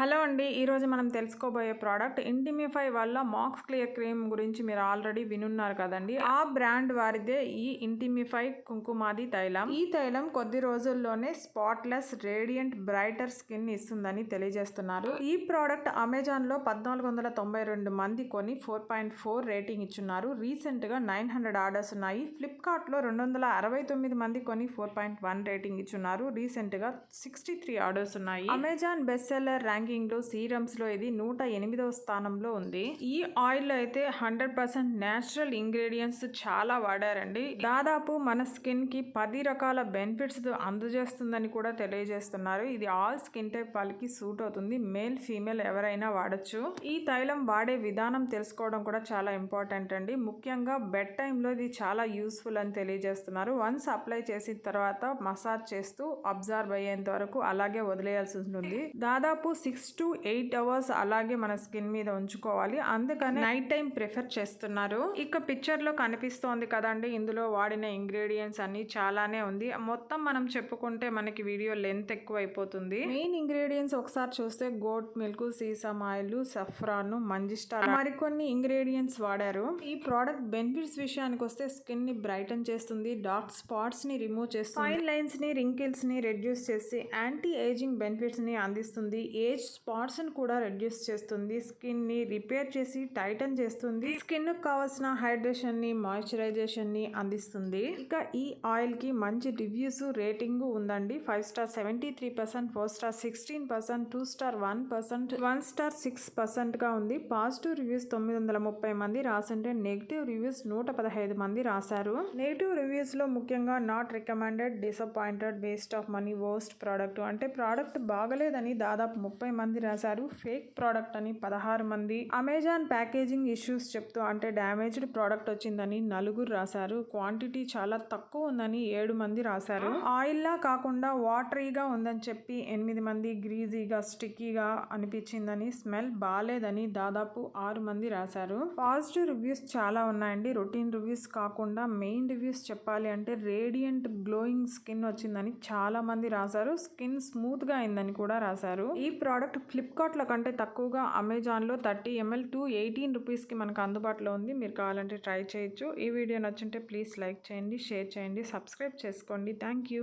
Hello అండి, ఈరోజు మనం తెలుసుకోబోయే ప్రోడక్ట్ ఇంటిమిఫై వల్ల మాక్స్ క్లియర్ క్రీమ్ గురించి మీరు ఆల్రెడీ వినున్నారు కదండి. ఆ బ్రాండ్ వారిదే ఈ ఇంటిమిఫై కుంకుమాది తైలం. ఈ తైలం కొద్ది రోజుల్లోనే స్పాట్లెస్ రేడియంట్ బ్రైటర్ స్కిన్ ఇస్తుందని తెలియజేస్తున్నారు. ఈ ప్రోడక్ట్ అమెజాన్ లో 1492 మంది కొని 4.4 రేటింగ్ ఇచ్చున్నారు. రీసెంట్ గా 900 ఆర్డర్స్ ఉన్నాయి. ఫ్లిప్కార్ట్ లో 269 మంది కొని 4.1 రేటింగ్ ఇచ్చున్నారు. రీసెంట్ గా 63 ఆర్డర్స్ ఉన్నాయి. అమెజాన్ బెస్ట్ సెల్లర్ ర్యాంకింగ్ లో సీరమ్స్ లో ఇది 108వ స్థానంలో ఉంది. ఈ ఆయిల్ లో అయితే 100% నేచురల్ ఇంగ్రీడియంట్స్ చాలా వాడారండి. దాదాపు మన స్కిన్ కి 10 రకాల బెనిఫిట్స్ అందజేస్తుందని కూడా తెలియజేస్తున్నారు. ఇది ఆల్ స్కిన్ టైప్ వాళ్ళకి సూట్ అవుతుంది. మేల్ ఫీమేల్ ఎవరైనా వాడచ్చు. ఈ తైలం వాడే విధానం తెలుసుకోవడం కూడా చాలా ఇంపార్టెంట్ అండి. ముఖ్యంగా బెడ్ టైమ్ లో ఇది చాలా యూస్ఫుల్ అని తెలియజేస్తున్నారు. వన్స్ అప్లై చేసిన తర్వాత మసాజ్ చేస్తూ అబ్జర్వ్ అయ్యేంత వరకు అలాగే వదిలేయాల్సి ఉంటుంది. దాదాపు 6 to 8 అవర్స్ అలాగే మన స్కిన్ మీద ఉంచుకోవాలి. అందుకని నైట్ టైం ప్రిఫర్ చేస్తున్నారు. ఇక పిక్చర్ లో కనిపిస్తోంది కదండి, ఇందులో వాడిన ఇంగ్రీడియంట్స్ అన్ని చాలానే ఉంది. మొత్తం మనం చెప్పుకుంటే మనకి వీడియో లెంత్ ఎక్కువ అయిపోతుంది. మెయిన్ ఇంగ్రీడియంట్స్ ఒకసారి చూస్తే goat milk, sesame oil, saffron, మంజిస్టా మరికొన్ని ఇంగ్రీడియంట్స్ వాడారు. ఈ ప్రోడక్ట్ బెనిఫిట్స్ విషయానికి వస్తే స్కిన్ ని బ్రైటన్ చేస్తుంది, డార్క్ స్పాట్స్ ని రిమూవ్ చేస్తుంది, ఫైన్ లైన్స్ ని, రింకిల్స్ ని రెడ్యూస్ చేసి యాంటీ ఏజింగ్ బెనిఫిట్స్ ని అందిస్తుంది. ఏజ్ స్పాట్స్ ని కూడా రెడ్యూస్ చేస్తుంది. స్కిన్ ని రిపేర్ చేసి టైటన్ చేస్తుంది. స్కిన్ కు కావాల్సిన హైడ్రేషన్ ని, మాయిశ్చరైజేషన్ ని అందిస్తుంది. ఇక ఈ ఆయిల్ కి మంచి రివ్యూస్, రేటింగ్ ఉందండి. 5 స్టార్ 73%, 4 స్టార్ 16%, 2 స్టార్ 1%, 1 స్టార్ 6% గా ఉంది. పాజిటివ్ రివ్యూస్ 930 మంది రాసింటే నెగిటివ్ రివ్యూస్ 115 మంది రాశారు. నెగిటివ్ రివ్యూస్ లో ముఖ్యంగా not recommended, disappointed, waste of money, worst product అంటే ప్రోడక్ట్ బాగలేదని దాదాపు 30 మంది రాశారు. ఫేక్ ప్రోడక్ట్ అని 16 మంది, అమెజాన్ ప్యాకేజింగ్ ఇష్యూస్ చెప్తూ అంటే డ్యామేజ్డ్ ప్రోడక్ట్ వచ్చిందని 4 రాశారు. క్వాంటిటీ చాలా తక్కువ ఉందని 7 మంది రాశారు. ఆయిల్ లా కాకుండా వాటరీగా ఉందని చెప్పి 8 మంది, గ్రీజీగా, స్టిక్కీగా అనిపించిందని, స్మెల్ బాలేదని దాదాపు 6 మంది రాశారు. పాజిటివ్ రివ్యూస్ చాలా ఉన్నాయండి. రొటీన్ రివ్యూస్ కాకుండా మెయిన్ రివ్యూస్ చెప్పాలి అంటే రేడియంట్ గ్లోయింగ్ స్కిన్ వచ్చిందని చాలా మంది రాశారు. స్కిన్ స్మూత్ గా అయిందని కూడా రాశారు. ఈ ప్రోడక్ట్ ఫ్లిప్కార్ట్ లో కంటే తక్కువగా అమెజాన్ లో 30 ml 218 రూపీస్ కి మనకు అందుబాటులో ఉంది. మీరు కావాలంటే ట్రై చేయొచ్చు. ఈ వీడియో నచ్చుంటే ప్లీజ్ లైక్ చేయండి, షేర్ చేయండి, సబ్స్క్రైబ్ చేసుకోండి. Thank you.